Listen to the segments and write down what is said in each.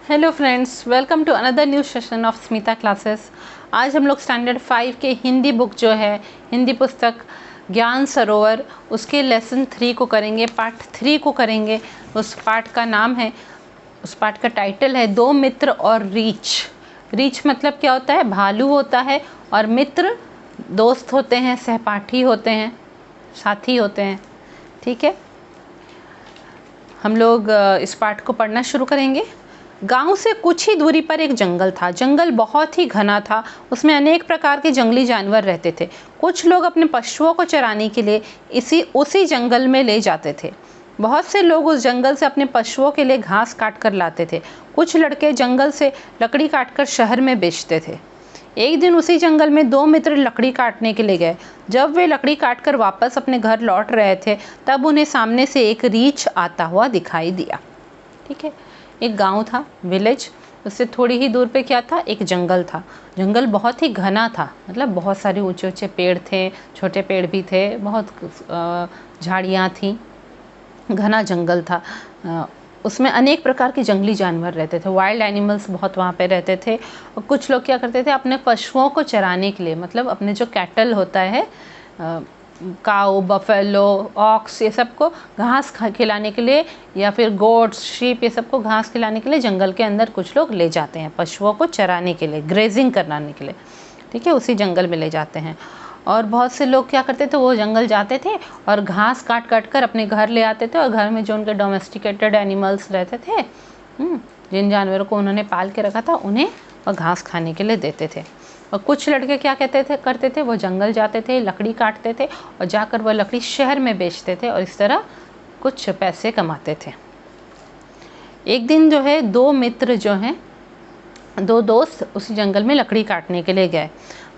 Hello friends, welcome to another new session of Smita classes. आज हम लोग स्टैंडर्ड 5 के हिंदी बुक जो है, हिंदी पुस्तक ज्ञान सरोवर, उसके लेसन 3 को करेंगे, पार्ट 3 को करेंगे। उस पार्ट का नाम है, उस पार्ट का टाइटल है दो मित्र और रीछ। रीछ मतलब क्या होता है? भालू होता है, और मित्र दोस्त होते हैं, सहपाठी होते हैं, साथी होते हैं। ठीक है, हम लोग इस पाठ को पढ़ना शुरू करेंगे। गांव से कुछ ही दूरी पर एक जंगल था। जंगल बहुत ही घना था, उसमें अनेक प्रकार के जंगली जानवर रहते थे। कुछ लोग अपने पशुओं को चराने के लिए उसी जंगल में ले जाते थे। बहुत से लोग उस जंगल से अपने पशुओं के लिए घास काट कर लाते थे। कुछ लड़के जंगल से लकड़ी काटकर शहर में बेचते थे। एक दिन उसी जंगल में दो मित्र लकड़ी काटने के लिए गए। जब वे लकड़ी काटकर वापस अपने घर लौट रहे थे, तब उन्हें सामने से एक रीछ आता हुआ दिखाई दिया। ठीक है, एक गांव था, विलेज। उससे थोड़ी ही दूर पे क्या था? एक जंगल था। जंगल बहुत ही घना था, मतलब बहुत सारे ऊंचे ऊंचे पेड़ थे, छोटे पेड़ भी थे, बहुत झाड़ियाँ थीं, घना जंगल था। उसमें अनेक प्रकार के जंगली जानवर रहते थे, वाइल्ड एनिमल्स बहुत वहाँ पे रहते थे। और कुछ लोग क्या करते थे, अपने पशुओं को चराने के लिए, मतलब अपने जो कैटल होता है, काऊ, बफेलो, ऑक्स, ये सबको घास खिलाने के लिए, या फिर गोट्स, शीप, ये सबको घास खिलाने के लिए जंगल के अंदर कुछ लोग ले जाते हैं, पशुओं को चराने के लिए, ग्रेजिंग कराने के लिए। ठीक है, उसी जंगल में ले जाते हैं। और बहुत से लोग क्या करते थे, वो जंगल जाते थे और घास काट काट कर अपने घर ले आते थे, और घर में जो उनके डोमेस्टिकेटेड एनिमल्स रहते थे, जिन जानवरों को उन्होंने पाल के रखा था, उन्हें वह घास खाने के लिए देते थे। और कुछ लड़के क्या करते थे, वो जंगल जाते थे, लकड़ी काटते थे, और जाकर वह लकड़ी शहर में बेचते थे, और इस तरह कुछ पैसे कमाते थे। एक दिन जो है, दो मित्र जो हैं, दो दोस्त उसी जंगल में लकड़ी काटने के लिए गए।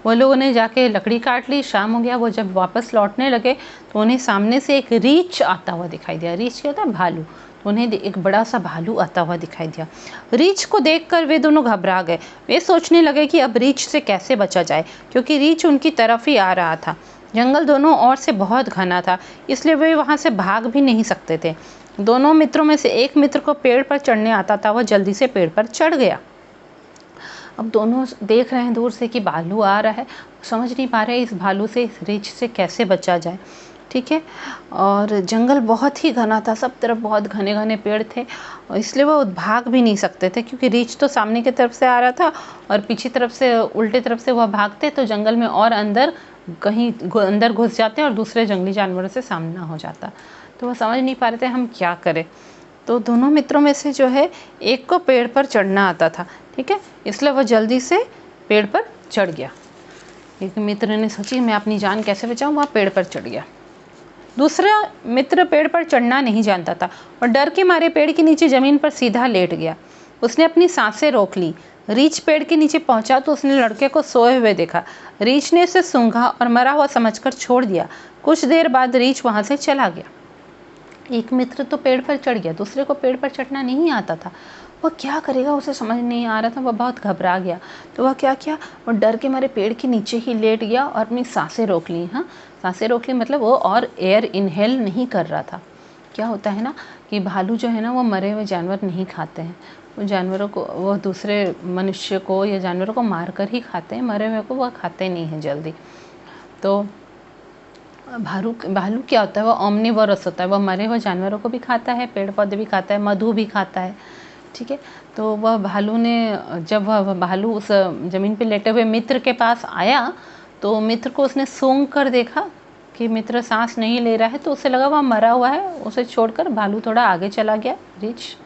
वो लोगों ने जाके लकड़ी काट ली, शाम हो गया। वो जब वापस लौटने लगे तो उन्हें सामने से एक रीछ आता हुआ दिखाई दिया। रीछ क्या होता है? भालू। तो उन्हें एक बड़ा सा भालू आता हुआ दिखाई दिया। रीछ को देखकर वे दोनों घबरा गए। वे सोचने लगे कि अब रीछ से कैसे बचा जाए, क्योंकि रीछ उनकी तरफ ही आ रहा था। जंगल दोनों ओर से बहुत घना था, इसलिए वे वहाँ से भाग भी नहीं सकते थे। दोनों मित्रों में से एक मित्र को पेड़ पर चढ़ने आता था, वह जल्दी से पेड़ पर चढ़ गया। अब दोनों देख रहे हैं दूर से कि भालू आ रहा है, समझ नहीं पा रहे इस भालू से, इस रीछ से कैसे बचा जाए। ठीक है, और जंगल बहुत ही घना था, सब तरफ बहुत घने घने पेड़ थे, और इसलिए वो भाग भी नहीं सकते थे, क्योंकि रीछ तो सामने की तरफ से आ रहा था, और पीछे तरफ से, उल्टे तरफ से वह भागते तो जंगल में और अंदर कहीं अंदर घुस जाते और दूसरे जंगली जानवरों से सामना हो जाता। तो वह समझ नहीं पा रहे थे हम क्या करें। तो दोनों मित्रों में से जो है, एक को पेड़ पर चढ़ना आता था। ठीक है, इसलिए वह जल्दी से पेड़ पर चढ़ गया। एक मित्र ने सोची मैं अपनी जान कैसे बचाऊं, वह पेड़ पर चढ़ गया। दूसरा मित्र पेड़ पर चढ़ना नहीं जानता था और डर के मारे पेड़ के नीचे जमीन पर सीधा लेट गया। उसने अपनी सांसें रोक ली। रीछ पेड़ के नीचे पहुंचा तो उसने लड़के को सोए हुए देखा। रीछ ने उसे सूंघा और मरा हुआ समझकर छोड़ दिया। कुछ देर बाद रीछ वहां से चला गया। एक मित्र तो पेड़ पर चढ़ गया, दूसरे को पेड़ पर चढ़ना नहीं आता था। वह क्या करेगा, उसे समझ नहीं आ रहा था, वह बहुत घबरा गया। तो वह क्या किया, वो डर के मारे पेड़ के नीचे ही लेट गया और अपनी सांसें रोक ली। हाँ, सांसें रोक ली मतलब वो और एयर इनहेल नहीं कर रहा था। क्या होता है ना कि भालू जो है ना, वो मरे हुए जानवर नहीं खाते हैं। वो जानवरों को, वो दूसरे मनुष्य को या जानवरों को मार कर ही खाते हैं, मरे हुए को वह खाते नहीं हैं जल्दी। तो भालू क्या होता है, वो ओमनिवोरस होता है, वह मरे हुए जानवरों को भी खाता है, पेड़ पौधे भी खाता है, मधु भी खाता है। ठीक है, तो वह भालू ने, जब वह भालू उस ज़मीन पे लेटे हुए मित्र के पास आया, तो मित्र को उसने सूंघ कर देखा कि मित्र सांस नहीं ले रहा है, तो उसे लगा वह मरा हुआ है। उसे छोड़कर भालू थोड़ा आगे चला गया, रीछ,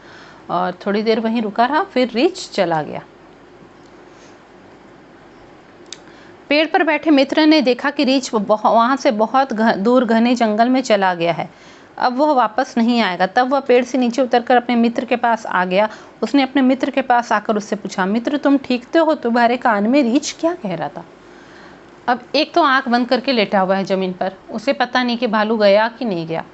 और थोड़ी देर वहीं रुका रहा, फिर रीछ चला गया। पेड़ पर बैठे मित्र ने देखा कि रीछ वहाँ से बहुत दूर घने जंगल में चला गया है। अब वह वापस नहीं आएगा। तब वह पेड़ से नीचे उतरकर अपने मित्र के पास आ गया। उसने अपने मित्र के पास आकर उससे पूछा, मित्र तुम ठीक तो हो? तुम्हारे कान में रीछ क्या कह रहा था? अब एक तो आंख बंद करके लेटा हुआ है जमीन पर, उसे पता नहीं कि भालू गया कि नहीं गया।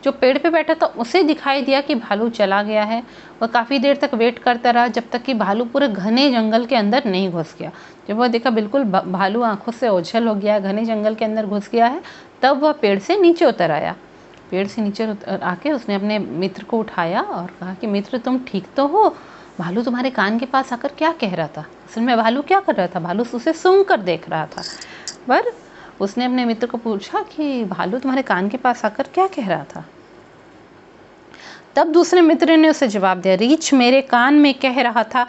जो पेड़ पे बैठा था उसे दिखाई दिया कि भालू चला गया है। वह काफ़ी देर तक वेट करता रहा, जब तक कि भालू पूरे घने जंगल के अंदर नहीं घुस गया। जब वह देखा बिल्कुल भालू आंखों से ओझल हो गया, घने जंगल के अंदर घुस गया है, तब वह पेड़ से नीचे उतर आया। पेड़ से नीचे आके उसने अपने मित्र को उठाया और कहा कि मित्र तुम ठीक तो हो? भालू तुम्हारे कान के पास आकर क्या कह रहा था? असल में भालू क्या कर रहा था? भालू उसे सूंघ कर देख रहा था। पर उसने अपने मित्र को पूछा कि भालू तुम्हारे कान के पास आकर क्या कह रहा था? तब दूसरे मित्र ने उसे जवाब दिया, रीछ मेरे कान में कह रहा था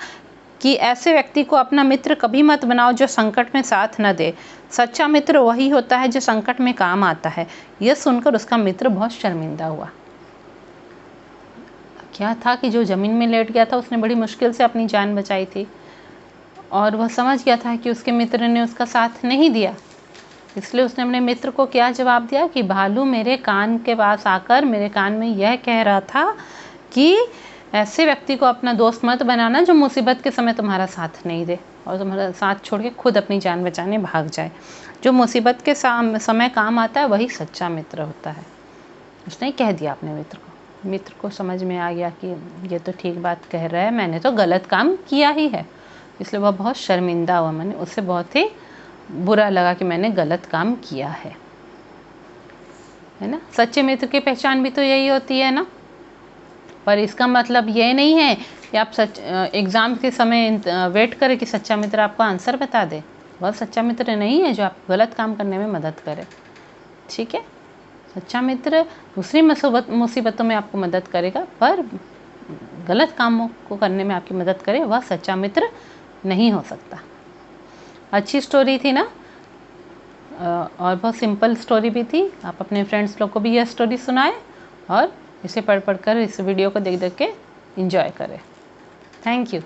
कि ऐसे व्यक्ति को अपना मित्र कभी मत बनाओ जो संकट में साथ न दे। सच्चा मित्र वही होता है जो संकट में काम आता है। यह सुनकर उसका मित्र बहुत शर्मिंदा हुआ। क्या था कि जो ज़मीन में लेट गया था उसने बड़ी मुश्किल से अपनी जान बचाई थी और वह समझ गया था कि उसके मित्र ने उसका साथ नहीं दिया। इसलिए उसने अपने मित्र को क्या जवाब दिया कि भालू मेरे कान के पास आकर मेरे कान में यह कह रहा था कि ऐसे व्यक्ति को अपना दोस्त मत बनाना जो मुसीबत के समय तुम्हारा साथ नहीं दे और तुम्हारा साथ छोड़ के खुद अपनी जान बचाने भाग जाए। जो मुसीबत के समय काम आता है वही सच्चा मित्र होता है। उसने कह दिया अपने मित्र को। मित्र को समझ में आ गया कि ये तो ठीक बात कह रहा है, मैंने तो गलत काम किया ही है। इसलिए वह बहुत शर्मिंदा हुआ, मैंने उसे बहुत ही बुरा लगा कि मैंने गलत काम किया है ना। सच्चे मित्र की पहचान भी तो यही होती है ना। पर इसका मतलब ये नहीं है कि आप एग्ज़ाम के समय वेट करें कि सच्चा मित्र आपको आंसर बता दे। वह सच्चा मित्र नहीं है जो आप गलत काम करने में मदद करे। ठीक है, सच्चा मित्र दूसरी मुसीबतों में आपको मदद करेगा, पर गलत कामों को करने में आपकी मदद करे वह सच्चा मित्र नहीं हो सकता। अच्छी स्टोरी थी ना, और बहुत सिंपल स्टोरी भी थी। आप अपने फ्रेंड्स लोग को भी यह स्टोरी सुनाएं और इसे पढ़ कर इस वीडियो को देख के एंजॉय करें। Thank you.